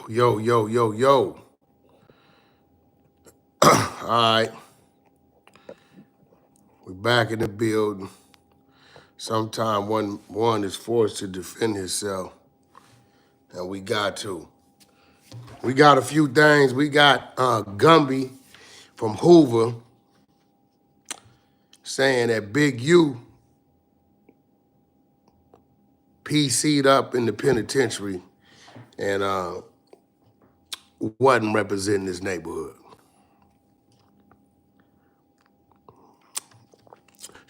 Yo. All right, we're back in the building. Sometime one is forced to defend himself, and we got to. We got a few things. We got Gumby from Hoover saying that Big U PC'd up in the penitentiary and wasn't representing his neighborhood.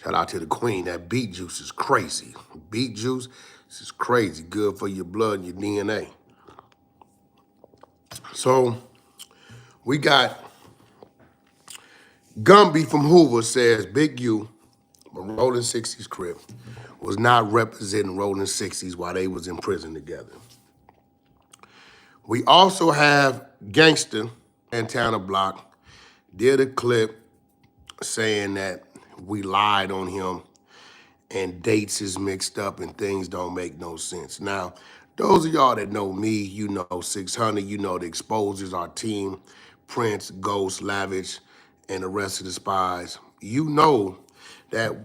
Shout out to the queen. That beet juice is crazy. Beet juice, this is crazy. Good for your blood and your DNA. So we got Gumby from Hoover says Big U, a Rolling 60s crib, was not representing Rolling 60s while they was in prison together. We also have Gangster, Santana Block, did a clip saying that we lied on him and dates is mixed up and things don't make no sense. Now, those of y'all that know me, you know 600, you know the exposures, our team, Prince, Ghost, Lavish, and the rest of the spies. You know that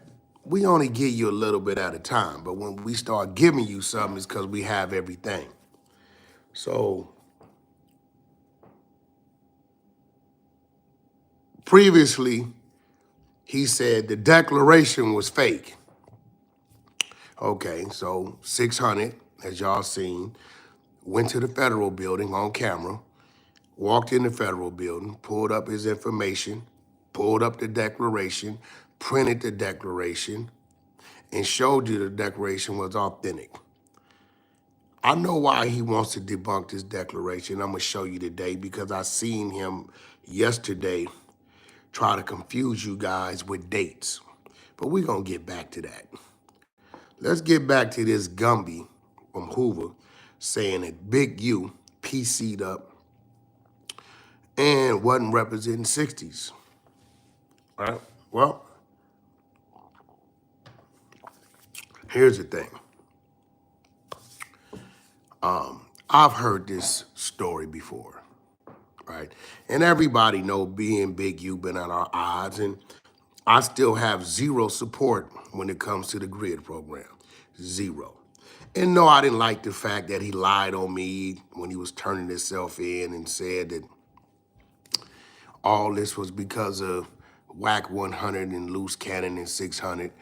we only give you a little bit at a time, but when we start giving you something, it's because we have everything. So, previously, he said the declaration was fake. Okay, so 600, as y'all seen, went to the federal building on camera, walked in the federal building, pulled up his information, pulled up the declaration, printed the declaration, and showed you the declaration was authentic. I know why he wants to debunk this declaration. I'm gonna show you today because I seen him yesterday try to confuse you guys with dates. But we're gonna get back to that. Let's get back to this Gumby from Hoover saying that Big U PC'd up and wasn't representing 60s. All right? Well, here's the thing. I've heard this story before, right? And everybody know being Big U been at our odds, and I still have zero support when it comes to the grid program. Zero. And no, I didn't like the fact that he lied on me when he was turning himself in and said that all this was because of Whack 100 and Loose Cannon and 600.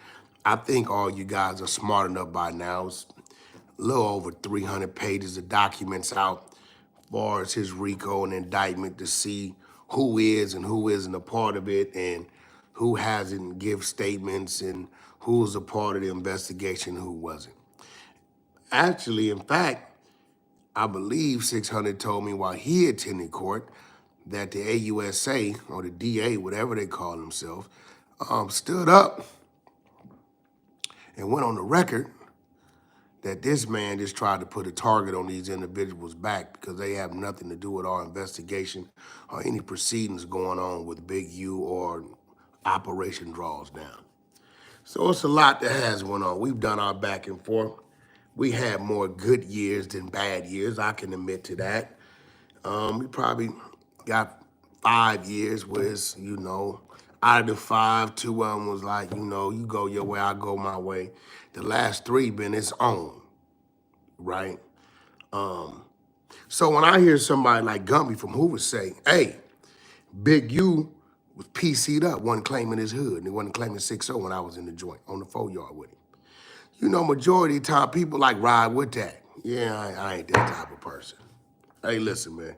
I think all you guys are smart enough by now. It's a little over 300 pages of documents out as far as his RICO and indictment to see who is and who isn't a part of it and who hasn't give statements and who was a part of the investigation and who wasn't. Actually, in fact, I believe 600 told me while he attended court that the AUSA or the DA, whatever they call themselves, stood up and went on the record that this man just tried to put a target on these individuals' back because they have nothing to do with our investigation or any proceedings going on with Big U or Operation Draws Down. So it's a lot that has went on. We've done our back and forth. We had more good years than bad years. I can admit to that. We probably got 5 years where it's, out of the 5, 2 of them was like, you go your way, I go my way. The last 3 been its own, right? So when I hear somebody like Gumby from Hoover say, hey, Big U was PC'd up, wasn't claiming his hood, and he wasn't claiming 6-0 when I was in the joint on the 4-yard with him. Majority of the time, people like ride with that. Yeah, I ain't that type of person. Hey, listen, man.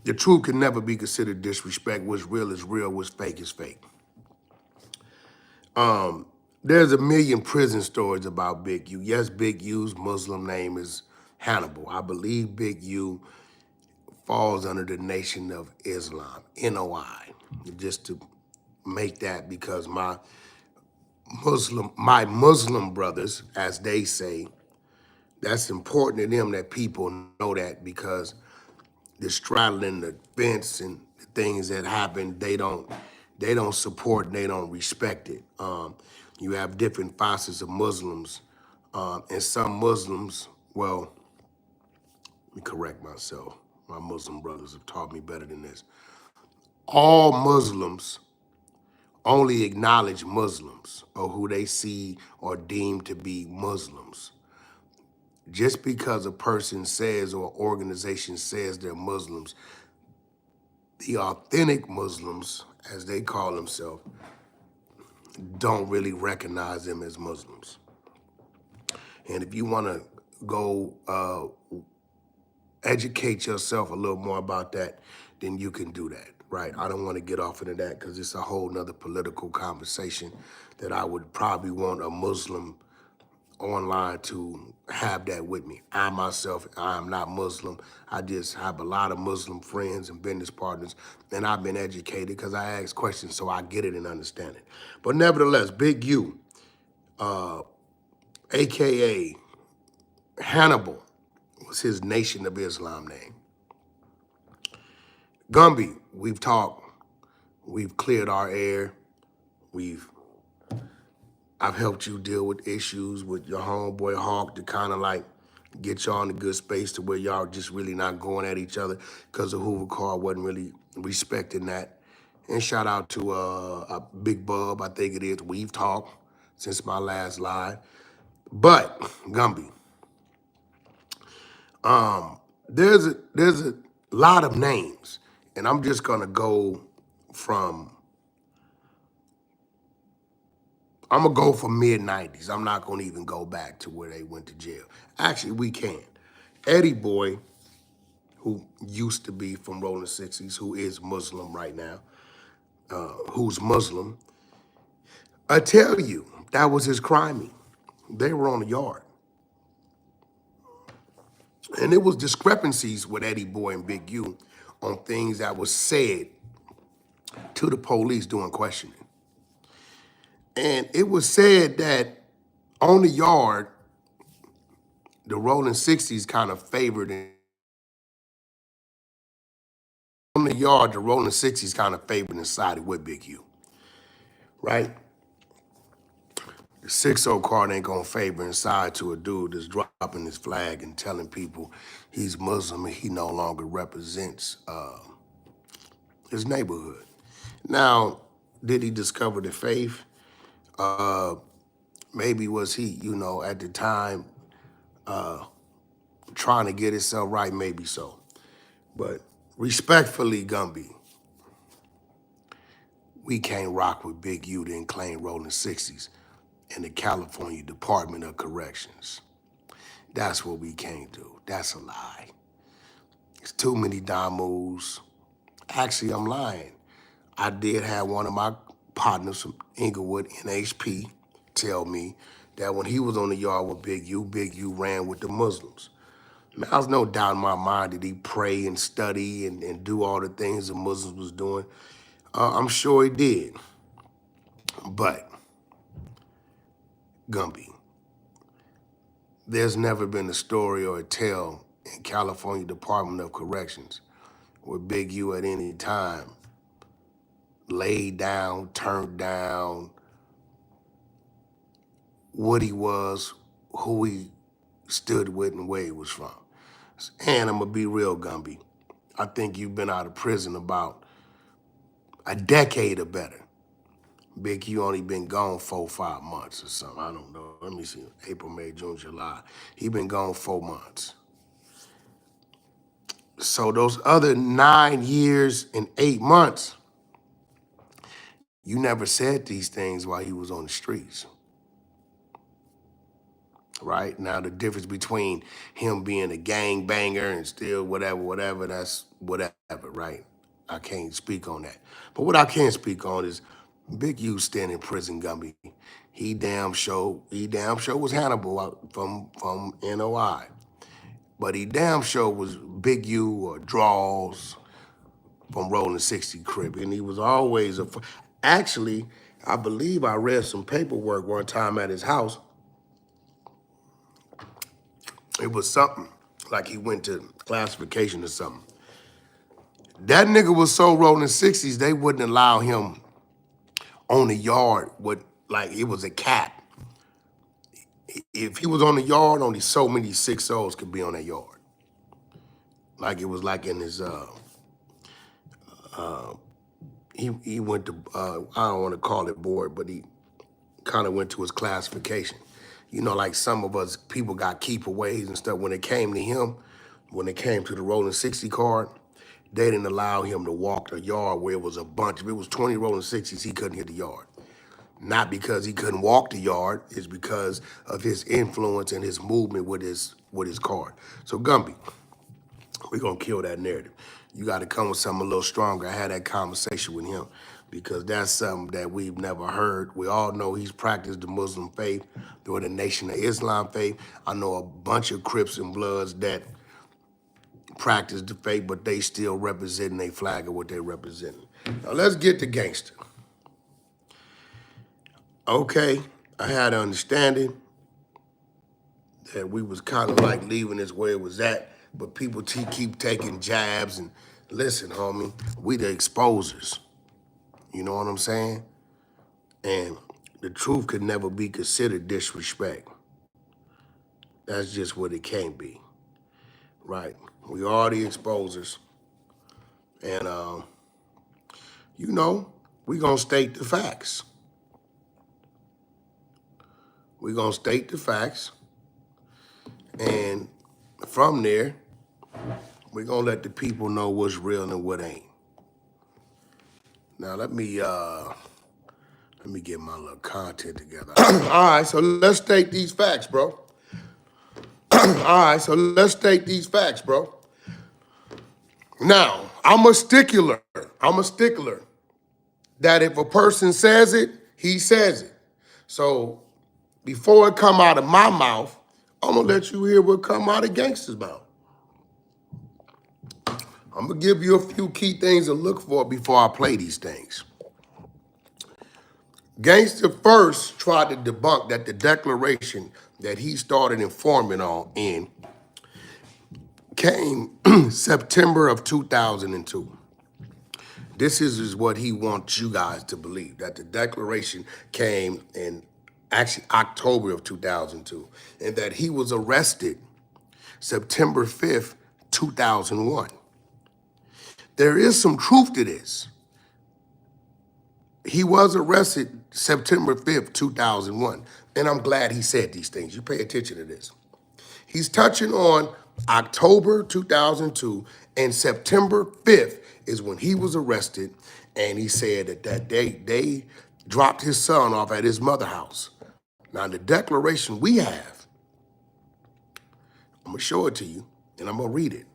The truth can never be considered disrespect. What's real is real, what's fake is fake. There's a million prison stories about Big U. Yes, Big U's Muslim name is Hannibal. I believe Big U falls under the Nation of Islam, NOI. Just to make that because my Muslim brothers, as they say, that's important to them that people know that because the straddling the fence and the things that happen, they don't support and they don't respect it. You have different facets of Muslims, and some Muslims well, let me correct myself. My Muslim brothers have taught me better than this. All Muslims only acknowledge Muslims or who they see or deem to be Muslims. Just because a person says or organization says they're Muslims, the authentic Muslims, as they call themselves, don't really recognize them as Muslims. And if you want to go educate yourself a little more about that, then you can do that, right? I don't want to get off into that because it's a whole nother political conversation that I would probably want a Muslim online to have that with me. I myself, I am not Muslim. I just have a lot of Muslim friends and business partners, and I've been educated because I ask questions so I get it and understand it. But nevertheless, Big U, AKA Hannibal, was his Nation of Islam name. Gumby, we've talked, we've cleared our air, I've helped you deal with issues with your homeboy Hawk to kind of like get y'all in a good space to where y'all just really not going at each other because the Hoover car wasn't really respecting that. And shout out to Big Bub, I think it is. We've talked since my last live. But Gumby, there's a lot of names, and I'm just gonna go from mid-90s. I'm not gonna even go back to where they went to jail. Actually, we can. Eddie Boy, who used to be from Rolling 60s, who is Muslim right now, who's Muslim, I tell you, that was his crimey. They were on the yard. And there was discrepancies with Eddie Boy and Big U on things that was said to the police during questioning. And it was said that on the yard, the Rolling 60s kind of favored it. On the yard, the Rolling 60s kind of favored and sided with Big U, right? The 6-0 card ain't gonna favor and side to a dude that's dropping his flag and telling people he's Muslim and he no longer represents his neighborhood. Now, did he discover the faith? Maybe was he, at the time trying to get himself right? Maybe so. But respectfully, Gumby, we can't rock with Big U and claim Rolling 60s in the California Department of Corrections. That's what we can't do. That's a lie. It's too many Damus. Actually, I'm lying. I did have one of my partners from Inglewood, NHP, tell me that when he was on the yard with Big U ran with the Muslims. Man, there's no doubt in my mind that he pray and study and do all the things the Muslims was doing. I'm sure he did. But, Gumby, there's never been a story or a tale in California Department of Corrections where Big U at any time laid down, turned down what he was, who he stood with, and where he was from. And I'm gonna be real, Gumby. I think you've been out of prison about a decade or better. Big, you only been gone 4, 5 months or something. I don't know. Let me see. April, May, June, July. He been gone 4 months. So those other 9 years and 8 months, you never said these things while he was on the streets. Right? Now the difference between him being a gang banger and still whatever, that's whatever, right? I can't speak on that. But what I can speak on is Big U staying in prison, Gumby. He damn sure was Hannibal from NOI. But he damn sure was Big U or Draws from Rolling 60 Crib. And he was always actually, I believe I read some paperwork one time at his house. It was something like he went to classification or something. That nigga was so Rolling 60s, they wouldn't allow him on the yard with, like, it was a cap. If he was on the yard, only so many 6-0s could be on that yard. Like it was like in his, he went to, I don't want to call it board, but he kind of went to his classification. You know, like some of us, people got keepaways and stuff. When it came to him, when it came to the rolling 60 card, they didn't allow him to walk the yard where it was a bunch. If it was 20 rolling 60s, he couldn't hit the yard. Not because he couldn't walk the yard, it's because of his influence and his movement with his card. So Gumby, we're gonna kill that narrative. You gotta come with something a little stronger. I had that conversation with him because that's something that we've never heard. We all know he's practiced the Muslim faith or the Nation of Islam faith. I know a bunch of Crips and Bloods that practice the faith, but they still representing their flag of what they representing. Now let's get to Gangster. Okay, I had an understanding that we was kind of like leaving this where it was at, but people keep taking jabs and listen, homie, we the exposers. You know what I'm saying? And the truth could never be considered disrespect. That's just what it can't be, right? We are the exposers. And, you know, we gonna state the facts. We gonna state the facts. And from there, we're gonna let the people know what's real and what ain't. Now let me get my little content together. All right, so let's state these facts, bro. All right, so let's state these facts, bro. Now, I'm a stickler that if a person says it, he says it. So before it come out of my mouth, I'm gonna let you hear what come out of Gangster's mouth. I'm gonna give you a few key things to look for before I play these things. Gangster first tried to debunk that the declaration that he started informing on in came September of 2002. This is what he wants you guys to believe, that the declaration came in actually October of 2002, and that he was arrested September 5th, 2001. There is some truth to this. He was arrested September 5th, 2001, and I'm glad he said these things. You pay attention to this. He's touching on October 2002, and September 5th is when he was arrested, and he said that day they dropped his son off at his mother's house. Now, the declaration we have, I'm gonna show it to you, and I'm gonna read it,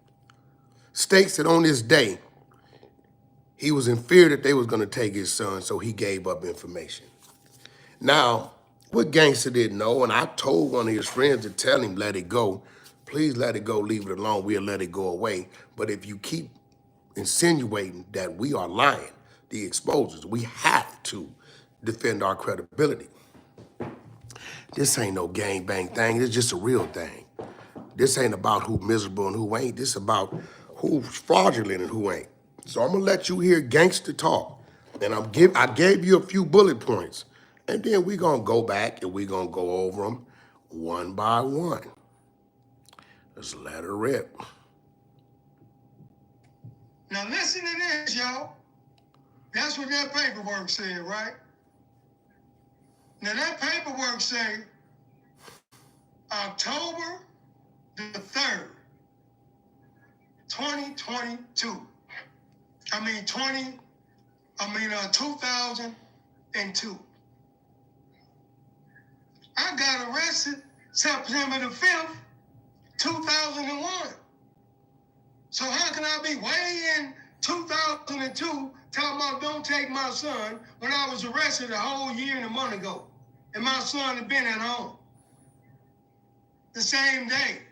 states that on this day, he was in fear that they was gonna take his son, so he gave up information. Now, what Gangster didn't know, and I told one of his friends to tell him, let it go. Please let it go, leave it alone, we'll let it go away. But if you keep insinuating that we are lying, the exposers, we have to defend our credibility. This ain't no gangbang thing, it's just a real thing. This ain't about who miserable and who ain't, this about who's fraudulent and who ain't. So I'm gonna let you hear Gangster talk. And I gave you a few bullet points. And then we gonna go back and we gonna go over them one by one. Let's let her rip. Now listen to this, y'all. That's what that paperwork said, right? Now that paperwork say October the 3rd, 2002. 2002. I got arrested September the 5th, 2001. So how can I be way in 2002 talking about don't take my son when I was arrested a whole year and a month ago and my son had been at home the same day?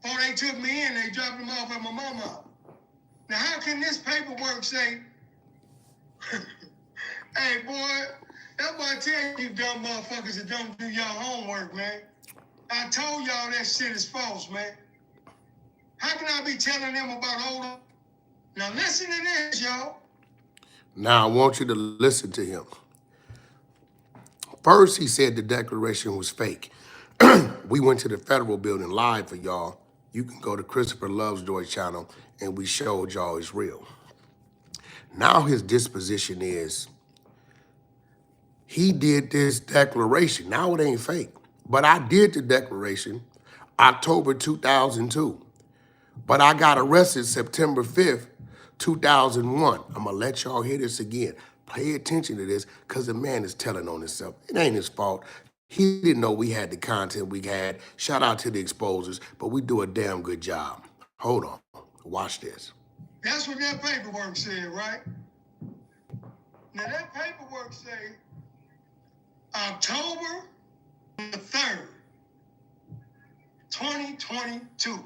Before they took me in, they dropped him off at my mama's house. Now how can this paperwork say, hey boy, that's why I tell you dumb motherfuckers that don't do y'all homework, man. I told y'all that shit is false, man. How can I be telling them about older? Now listen to this, y'all. Now I want you to listen to him. First, he said the declaration was fake. We went to the federal building live for y'all. You can go to Christopher Lovejoy's channel, and we showed y'all it's real. Now his disposition is, he did this declaration. Now it ain't fake. But I did the declaration October 2002. But I got arrested September 5th, 2001. I'm gonna let y'all hear this again. Pay attention to this, because the man is telling on himself. It ain't his fault. He didn't know we had the content we had. Shout out to the exposers, but we do a damn good job. Hold on, watch this. That's what that paperwork said, right? Now that paperwork say October the 3rd, 2022.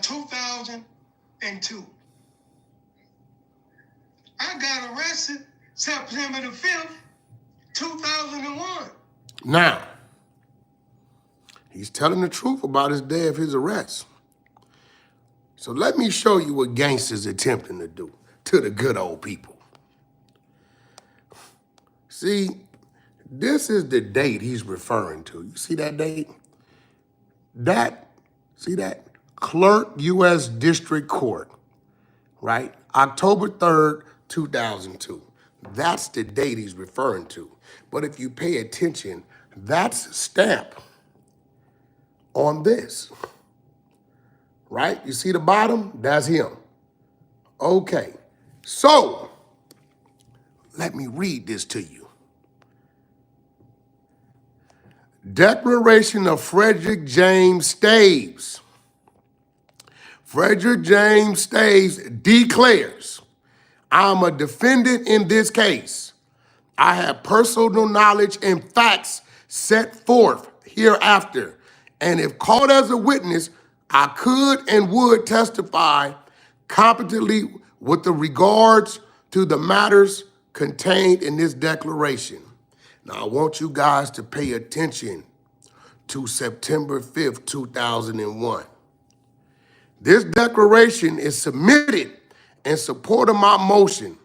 2002. I got arrested September the 5th, 2001. Now, he's telling the truth about his day of his arrest. So let me show you what Gangster's attempting to do to the good old people. See, this is the date he's referring to. You see that date? See that? Clerk, U.S. District Court, right? October 3rd, 2002. That's the date he's referring to. But if you pay attention, that's a stamp on this, right? You see the bottom? That's him. Okay, so let me read this to you. Declaration of Frederick James Staves. Frederick James Staves declares, I'm a defendant in this case. I have personal knowledge and facts set forth hereafter, and if called as a witness, I could and would testify competently with the regards to the matters contained in this declaration. Now, I want you guys to pay attention to September 5th, 2001. This declaration is submitted in support of my motion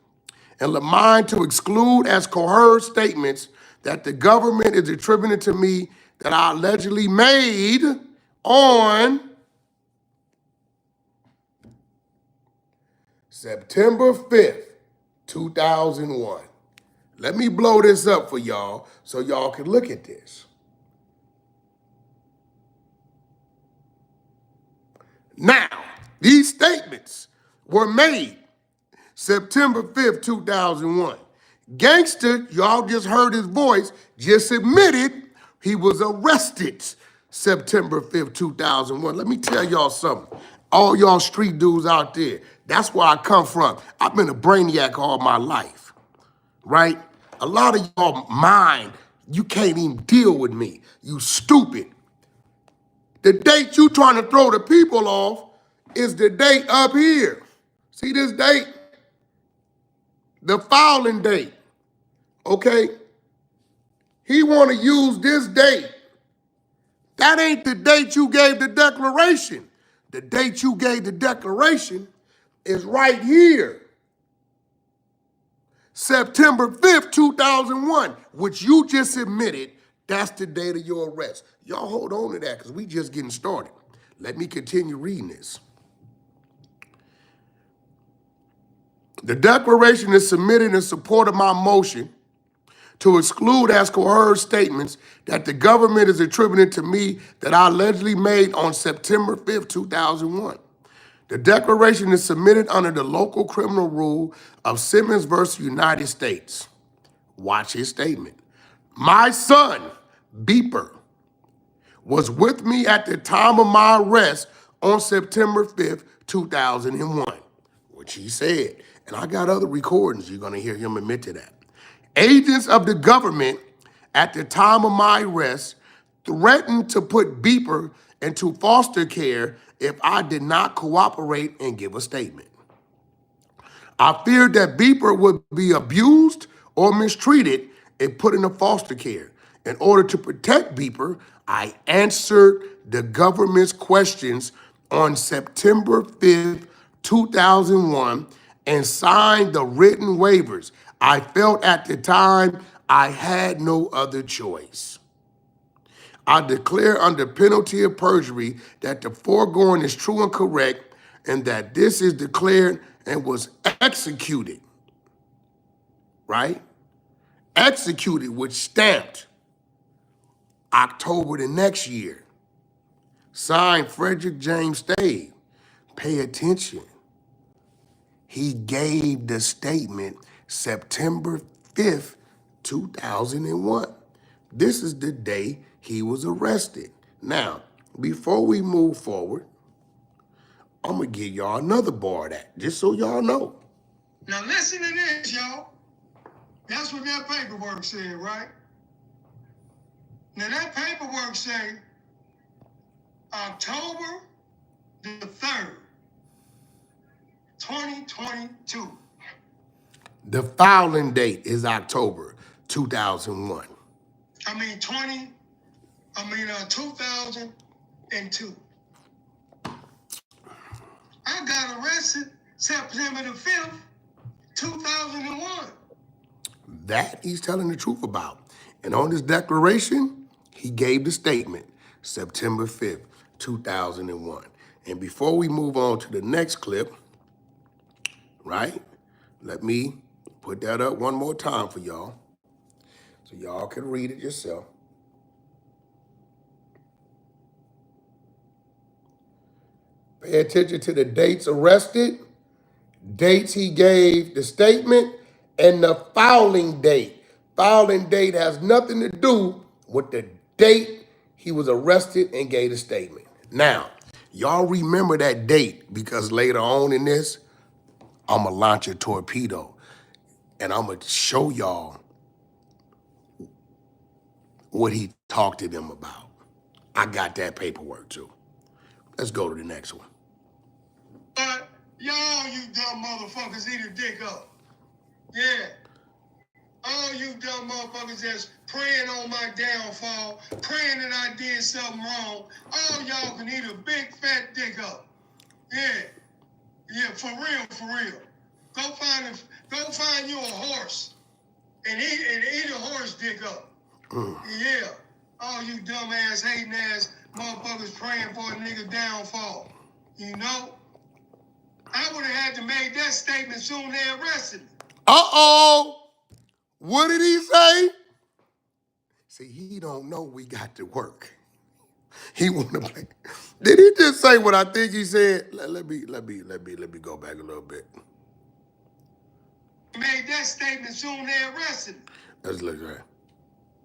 and the mind to exclude as coerced statements that the government is attributing to me that I allegedly made on September 5th, 2001. Let me blow this up for y'all so y'all can look at this. Now, these statements were made September 5th, 2001. Gangster, y'all just heard his voice, just admitted he was arrested September 5th, 2001. Let me tell y'all something. All y'all street dudes out there, that's where I come from. I've been a brainiac all my life, right? A lot of y'all mind, you can't even deal with me. You stupid. The date you trying to throw the people off is the date up here. See this date? The filing date, okay? He want to use this date. That ain't the date you gave the declaration. The date you gave the declaration is right here. September 5th, 2001, which you just admitted, that's the date of your arrest. Y'all hold on to that because we just getting started. Let me continue reading this. The declaration is submitted in support of my motion to exclude as coerced statements that the government is attributing to me that I allegedly made on September 5th, 2001. The declaration is submitted under the local criminal rule of Simmons versus United States. Watch his statement. My son, Beeper, was with me at the time of my arrest on September 5th, 2001, which he said. And I got other recordings. You're going to hear him admit to that. Agents of the government at the time of my arrest threatened to put Beeper into foster care if I did not cooperate and give a statement. I feared that Beeper would be abused or mistreated if put into foster care. In order to protect Beeper, I answered the government's questions on September 5th, 2001, and signed the written waivers. I felt at the time I had no other choice. I declare under penalty of perjury that the foregoing is true and correct, and that this is declared and was executed, right? Executed, which stamped October the next year. Signed Frederick James Stave. Pay attention. He gave the statement September 5th, 2001. This is the day he was arrested. Now, before we move forward, I'm gonna give y'all another bar of that, just so y'all know. Now listen to this, y'all. That's what that paperwork said, right? Now that paperwork say October the 3rd, 2022. The filing date is October 2001. 2002. I got arrested September the 5th, 2001. That he's telling the truth about. And on this declaration, he gave the statement September 5th, 2001. And before we move on to the next clip, right, let me put that up one more time for y'all so y'all can read it yourself. Pay attention to the dates arrested, dates he gave the statement, and the filing date. Filing date has nothing to do with the date he was arrested and gave the statement. Now, y'all remember that date because later on in this, I'm gonna launch a torpedo and I'm gonna show y'all what he talked to them about. I got that paperwork too. Let's go to the next one. But y'all, you dumb motherfuckers, eat a dick up. Yeah. All you dumb motherfuckers that's praying on my downfall, praying that I did something wrong, all y'all can eat a big fat dick up. Yeah. Yeah, for real. Go find you a horse and eat a horse dick up. Yeah. All you dumb ass, hating ass motherfuckers praying for a nigga downfall. You know? I would have had to make that statement soon they arrested me. Uh-oh. What did he say? See, he don't know we got to work. He wanna play. Did he just say what I think he said? Let me go back a little bit. Made that statement soon they arrested me. Let's look at it.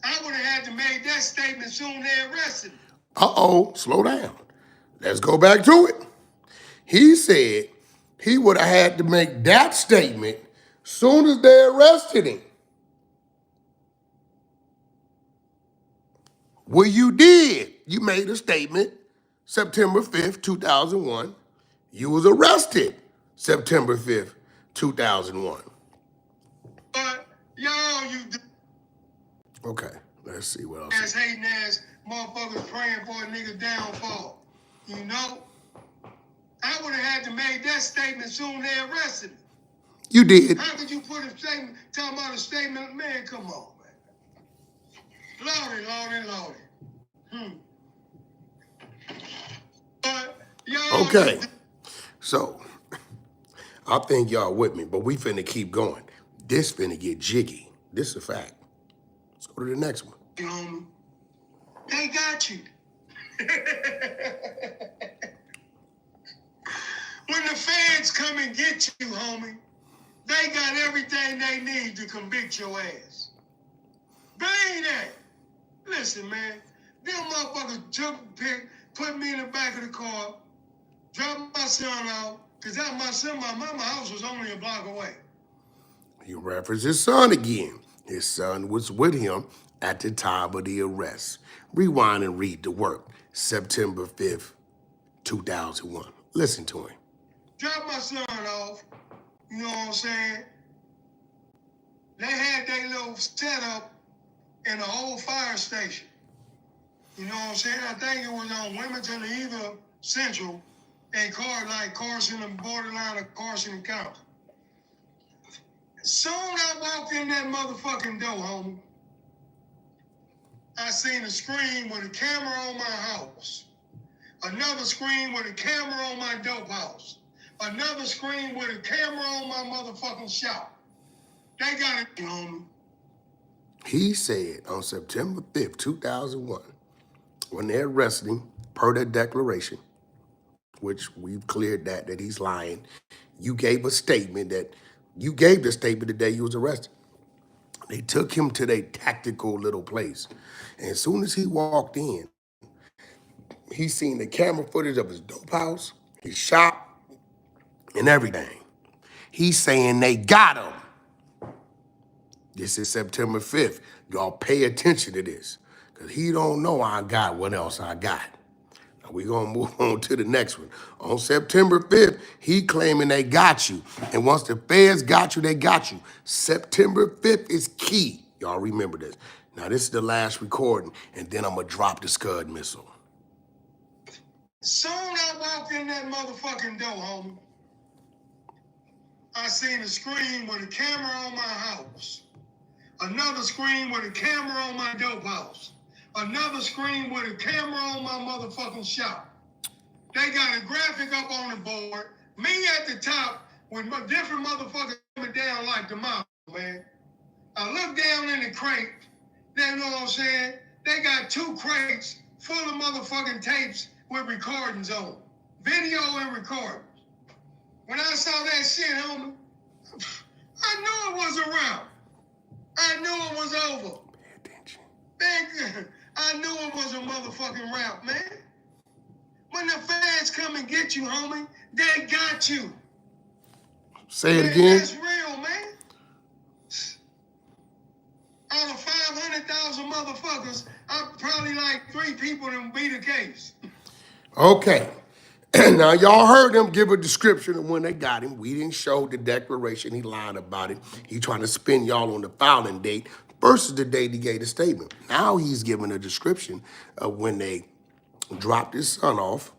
I would have had to make that statement soon they arrested me. Uh-oh, slow down. Let's go back to it. He said he would have had to make that statement soon as they arrested him. Well, you did. You made a statement September 5th, 2001. You was arrested September 5th, 2001. But y'all, you Okay, let's see what else. ass hating ass motherfuckers praying for a nigga downfall. You know? I would have had to make that statement soon they arrested me. You did. How could you put a statement, talking about a statement? Man, come on, man. Lordy. But y'all. Okay, so I think y'all with me, but we finna keep going. This finna get jiggy. This is a fact. Let's go to the next one. Homie, they got you. When the feds come and get you, homie, they got everything they need to convict your ass. Believe that. Listen, man, them motherfuckers put me in the back of the car, dropped my son off, because my mama house was only a block away. He referenced his son again. His son was with him at the time of the arrest. Rewind and read the work. September 5th, 2001. Listen to him. Dropped my son off, you know what I'm saying? They had their little setup in the old fire station. You know what I'm saying? I think it was on Wilmington or either Central and Carson and borderline of Carson County. Soon I walked in that motherfucking door, homie. I seen a screen with a camera on my house. Another screen with a camera on my dope house. Another screen with a camera on my motherfucking shop. They got it, homie. He said on September 5th, 2001, when they arrested him, per their declaration, which we've cleared that he's lying, you gave a statement you gave the statement the day you was arrested. They took him to their tactical little place. And as soon as he walked in, he seen the camera footage of his dope house, his shop, and everything. He's saying they got him. This is September 5th. Y'all pay attention to this, because he don't know I got what else I got. Now we're going to move on to the next one. On September 5th, he claiming they got you. And once the feds got you, they got you. September 5th is key. Y'all remember this. Now, this is the last recording, and then I'm going to drop the Scud missile. Soon I walked in that motherfucking door, homie. I seen a screen with a camera on my house. Another screen with a camera on my dope house. Another screen with a camera on my motherfucking shop. They got a graphic up on the board. Me at the top with different motherfuckers coming down like the mouth, man. I look down in the crate. They know what I'm saying? They got 2 crates full of motherfucking tapes with recordings on. Video and recordings. When I saw that shit, homie, I knew it was a wrap. I knew it was over. Pay attention. Man, I knew it was a motherfucking rap, man. When the feds come and get you, homie, they got you. Say it again. That's real, man. Out of 500,000 motherfuckers, I probably like 3 people that be the case. Okay. Now, y'all heard him give a description of when they got him. We didn't show the declaration. He lied about it. He trying to spin y'all on the filing date versus the date he gave the statement. Now he's giving a description of when they dropped his son off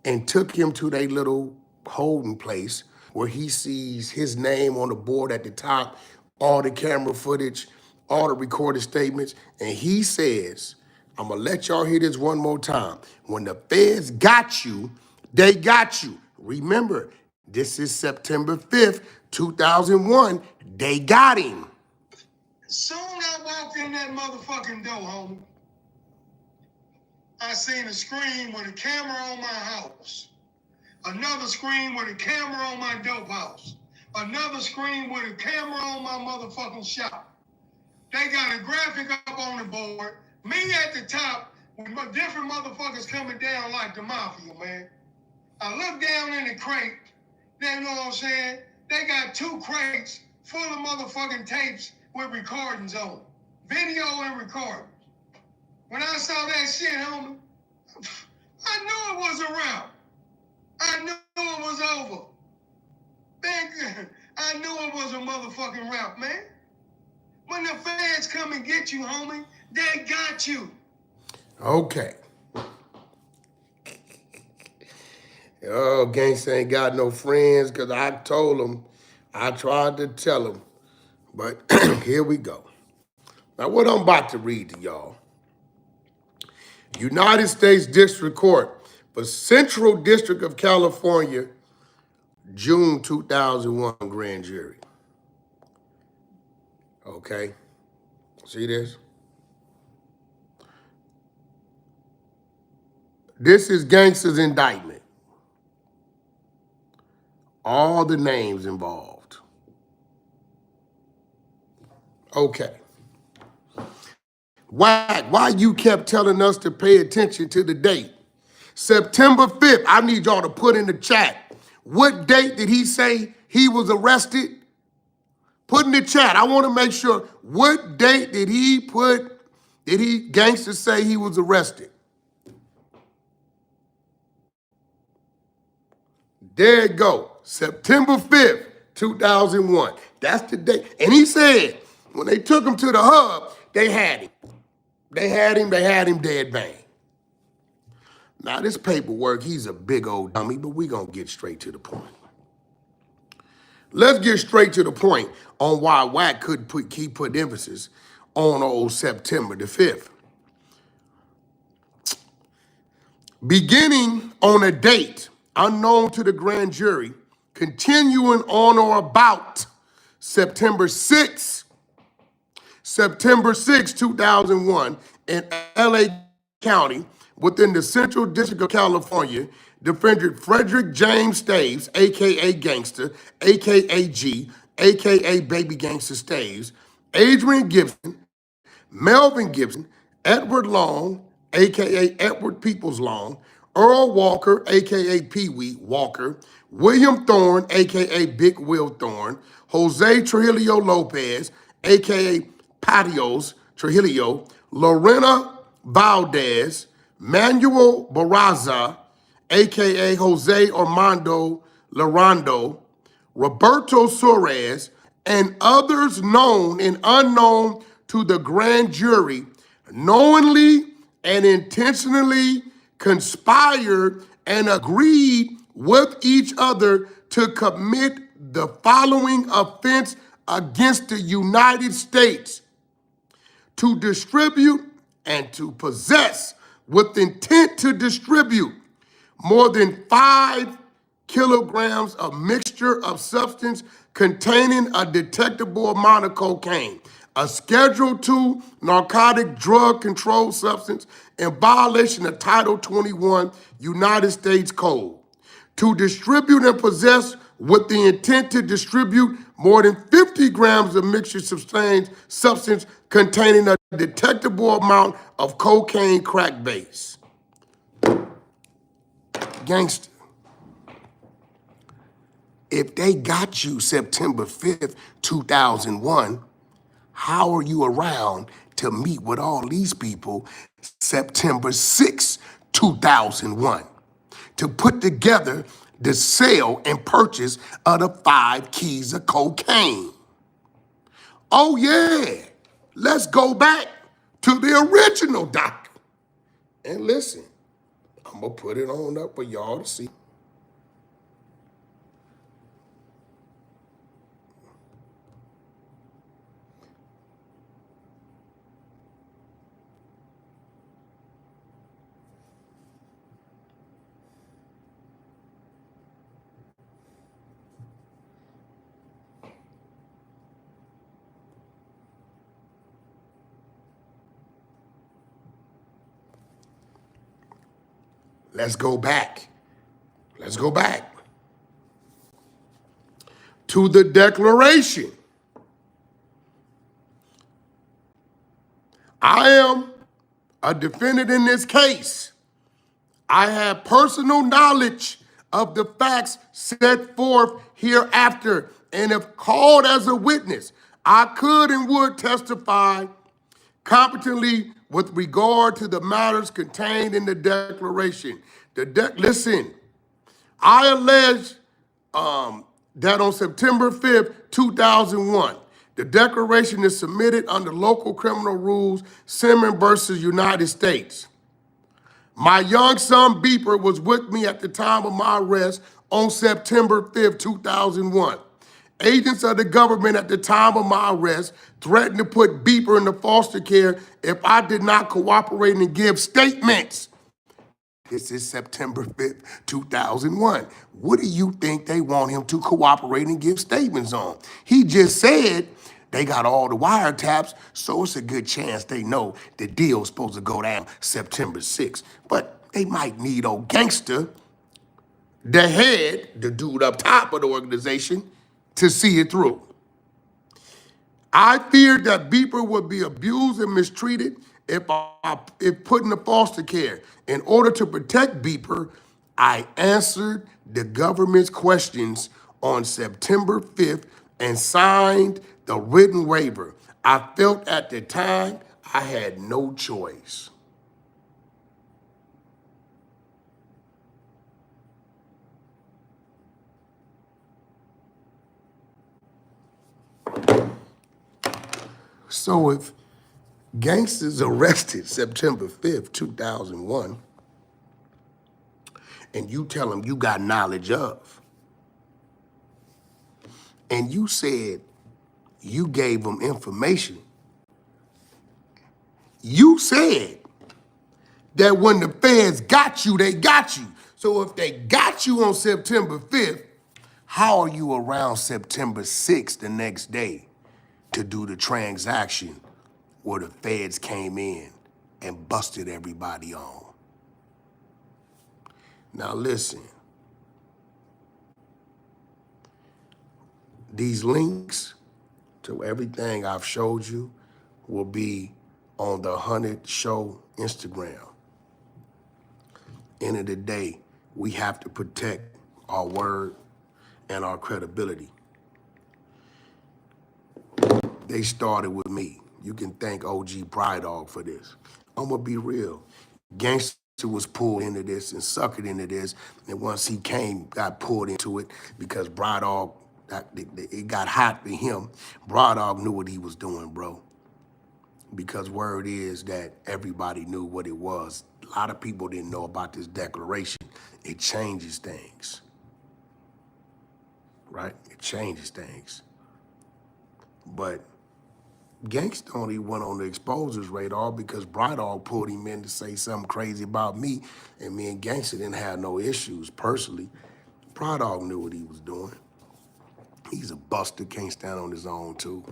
and took him to their little holding place where he sees his name on the board at the top, all the camera footage, all the recorded statements, and he says, I'm gonna let y'all hear this one more time. When the feds got you, they got you. Remember, this is September 5th, 2001. They got him. Soon I walked in that motherfucking door, homie. I seen a screen with a camera on my house. Another screen with a camera on my dope house. Another screen with a camera on my motherfucking shop. They got a graphic up on the board. Me at the top with different motherfuckers coming down like the mafia, man. I look down in the crate. They know what I'm saying? They got 2 crates full of motherfucking tapes with recordings on. Video and recordings. When I saw that shit, homie, I knew it was a wrap. I knew it was over. Man, I knew it was a motherfucking wrap, man. When the feds come and get you, homie, they got you. Okay. Oh, Gangsta ain't got no friends, because I told him, I tried to tell him, but here we go. Now, what I'm about to read to y'all. United States District Court for Central District of California, June 2001 grand jury. Okay, see this? This is Gangsta's indictment. All the names involved. Okay. Why you kept telling us to pay attention to the date? September 5th, I need y'all to put in the chat. What date did he say he was arrested? Put in the chat. I want to make sure. What date did Gangster say he was arrested? There it go. September 5th, 2001. That's the date. And he said, when they took him to the hub, they had him. They had him dead bang. Now, this paperwork, he's a big old dummy, but we going to get straight to the point. Let's get straight to the point on why Wack could keep putting emphasis on old September the 5th. Beginning on a date unknown to the grand jury, continuing on or about September 6, 2001, in LA County, within the Central District of California, defendant Frederick James Staves, aka Gangster, aka G, aka Baby Gangster Staves, Adrian Gibson, Melvin Gibson, Edward Long, aka Edward Peoples Long, Earl Walker, aka Pee Wee Walker, William Thorne, aka Big Will Thorne, Jose Trujillo Lopez, aka Patios Trujillo, Lorena Valdez, Manuel Barraza, aka Jose Armando Larondo, Roberto Suarez, and others known and unknown to the grand jury, knowingly and intentionally conspired and agreed with each other to commit the following offense against the United States: to distribute and to possess with intent to distribute more than 5 kilograms of mixture of substance containing a detectable amount of cocaine, a Schedule II narcotic drug controlled substance in violation of Title 21 United States Code. To distribute and possess with the intent to distribute more than 50 grams of mixture substance containing a detectable amount of cocaine crack base. Gangster. If they got you September 5th, 2001, how are you around to meet with all these people September 6th, 2001, to put together the sale and purchase of the 5 keys of cocaine? Oh yeah, let's go back to the original doc. And listen, I'm gonna put it on up for y'all to see. Let's go back. Let's go back to the declaration. I am a defendant in this case. I have personal knowledge of the facts set forth hereafter, and if called as a witness, I could and would testify competently with regard to the matters contained in the declaration. Listen, I allege that on September 5th, 2001, the declaration is submitted under local criminal rules, Simmons versus United States. My young son Beeper was with me at the time of my arrest on September 5th, 2001. Agents of the government at the time of my arrest threatened to put Beeper into foster care if I did not cooperate and give statements. This is September 5th, 2001. What do you think they want him to cooperate and give statements on? He just said they got all the wiretaps, so it's a good chance they know the deal's supposed to go down September 6th. But they might need old Gangster, the head, the dude up top of the organization, to see it through. I feared that Beeper would be abused and mistreated if put into foster care. In order to protect Beeper, I answered the government's questions on September 5th and signed the written waiver. I felt at the time I had no choice. So if Gangster's arrested September 5th, 2001, and you tell him you got knowledge of, and you said you gave him information You said that when the feds got you, they got you. So if they got you on September 5th, how are you around September 6th the next day to do the transaction where the feds came in and busted everybody on? Now listen, these links to everything I've showed you will be on the 100 Show Instagram. End of the day, we have to protect our word and our credibility. They started with me. You can thank OG Pride Dog for this. I'm gonna be real. Gangster was pulled into this and suckered into this, and once he got pulled into it because Bride Dog, it got hot for him. Bride Dog knew what he was doing, bro. Because word is that everybody knew what it was. A lot of people didn't know about this declaration. It changes things, right? It changes things. But Gangsta only went on the exposure's radar because Brydog pulled him in to say something crazy about me, and me and Gangsta didn't have no issues personally. Brydog knew what he was doing. He's a buster, can't stand on his own too,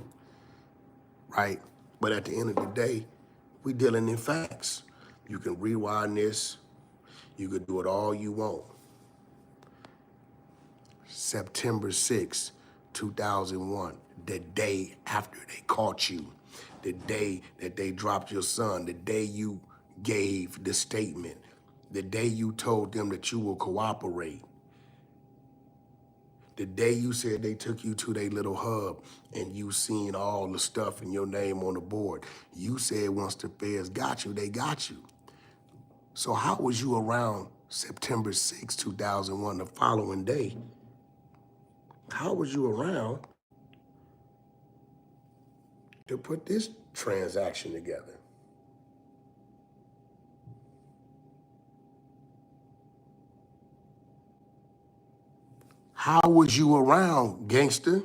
right? But at the end of the day, we dealing in facts. You can rewind this, you can do it all you want. September 6, 2001, the day after they caught you, the day that they dropped your son, the day you gave the statement, the day you told them that you will cooperate, the day you said they took you to their little hub and you seen all the stuff and your name on the board. You said once the feds got you, they got you. So how was you around September 6, 2001, the following day? How was you around to put this transaction together? How was you around, Gangster?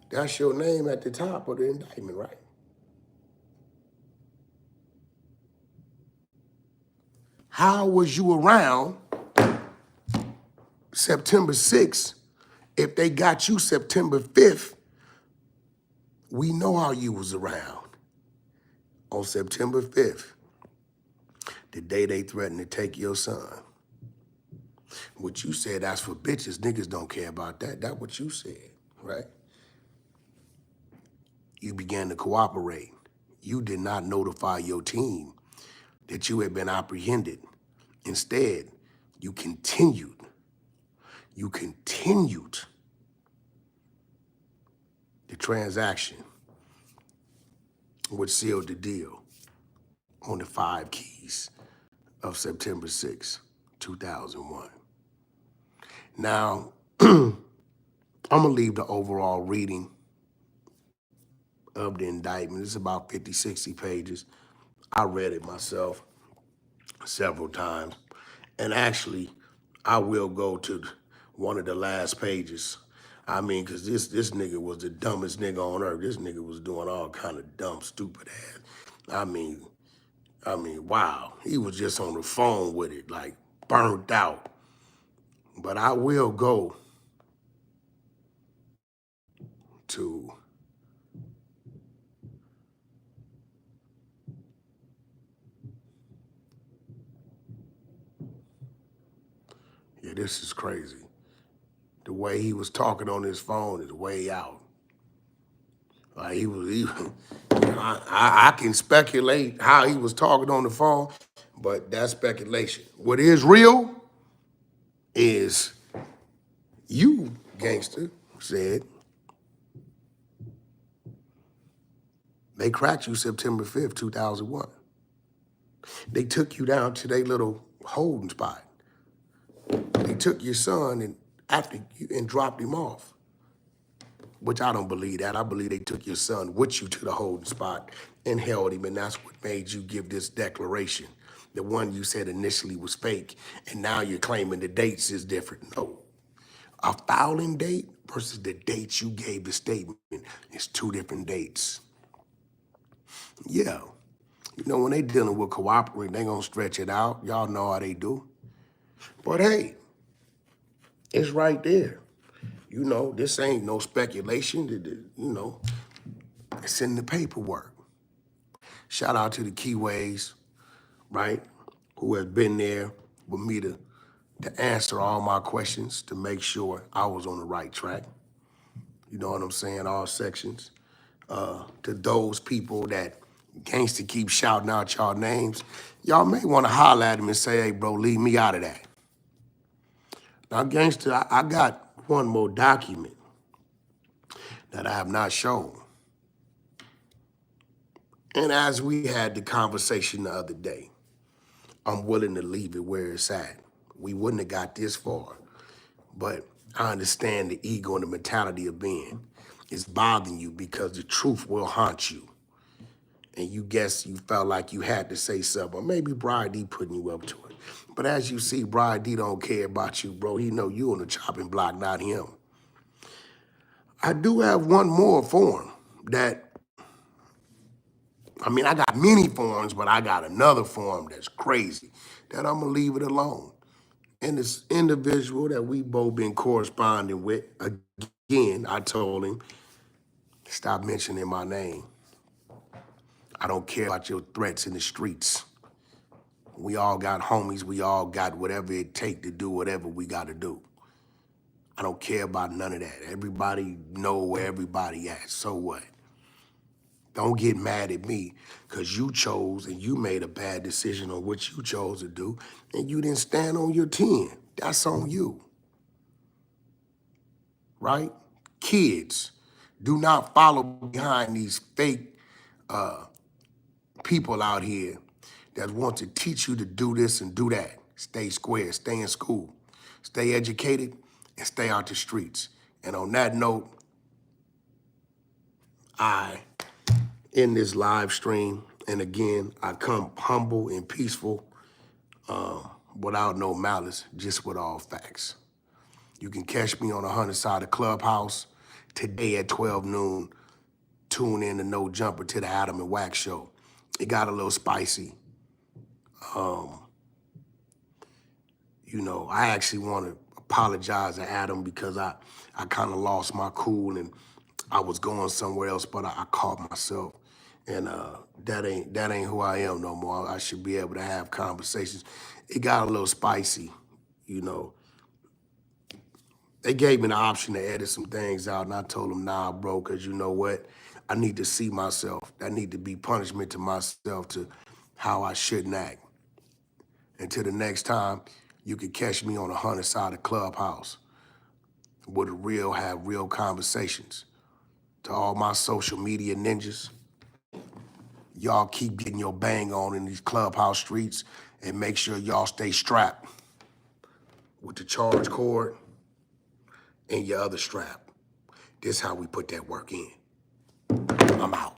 That's your name at the top of the indictment, right? How was you around September 6th? If they got you September 5th, we know how you was around. On September 5th, the day they threatened to take your son. What you said, that's for bitches. Niggas don't care about that. That's what you said, right? You began to cooperate. You did not notify your team that you had been apprehended. Instead, you continued the transaction, which sealed the deal on the 5 keys of September 6, 2001. Now, I'm gonna leave the overall reading of the indictment. It's about 50, 60 pages. I read it myself several times. And actually, I will go to one of the last pages. I mean, because this nigga was the dumbest nigga on earth. This nigga was doing all kind of dumb, stupid ass. I mean, wow. He was just on the phone with it, like burnt out. But I will go to yeah, this is crazy. The way he was talking on his phone is way out. Like I can speculate how he was talking on the phone, but that's speculation. What is real is you, Gangster, said they cracked you September 5th, 2001. They took you down to their little holding spot. They took your son and dropped him off, which I don't believe that. I believe they took your son with you to the holding spot and held him, and that's what made you give this declaration. The one you said initially was fake, and now you're claiming the dates is different. No. A filing date versus the date you gave the statement is 2 different dates. Yeah. You know, when they dealing with cooperating, they gonna stretch it out. Y'all know how they do. But hey, it's right there. You know, this ain't no speculation. You know, it's in the paperwork. Shout out to the Keyways, right, who has been there with me to answer all my questions to make sure I was on the right track. You know what I'm saying? All sections. To those people that Gangsta keep shouting out y'all names, y'all may want to holler at him and say, hey, bro, leave me out of that. Now, Gangsta, I got one more document that I have not shown. And as we had the conversation the other day, I'm willing to leave it where it's at. We wouldn't have got this far, but I understand the ego and the mentality of being. It's bothering you because the truth will haunt you. And you guess you felt like you had to say something, or maybe Brian D putting you up to it. But as you see, Brian D don't care about you, bro. He know you on the chopping block, not him. I do have one more form that, I mean, I got many forms, but I got another form that's crazy that I'm gonna leave it alone. And this individual that we both been corresponding with, again, I told him, stop mentioning my name. I don't care about your threats in the streets. We all got homies. We all got whatever it take to do whatever we got to do. I don't care about none of that. Everybody know where everybody at. So what? Don't get mad at me because you chose and you made a bad decision on what you chose to do and you didn't stand on your 10. That's on you, right? Kids, do not follow behind these fake people out here that want to teach you to do this and do that. Stay square, stay in school, stay educated, and stay out the streets. And on that note, I end this live stream. And again, I come humble and peaceful, without no malice, just with all facts. You can catch me on the 100 side of Clubhouse today at 12 noon. Tune in to No Jumper to the Adam and Wax Show. It got a little spicy. You know, I actually want to apologize to Adam because I kind of lost my cool and I was going somewhere else, but I caught myself. And that ain't who I am no more. I should be able to have conversations. It got a little spicy, you know. They gave me the option to edit some things out, and I told them, nah, bro, because you know what? I need to see myself. That need to be punishment to myself to how I shouldn't act. Until the next time, you can catch me on the 100 side of Clubhouse with have real conversations. To all my social media ninjas, y'all keep getting your bang on in these Clubhouse streets and make sure y'all stay strapped with the charge cord and your other strap. This is how we put that work in. I'm out.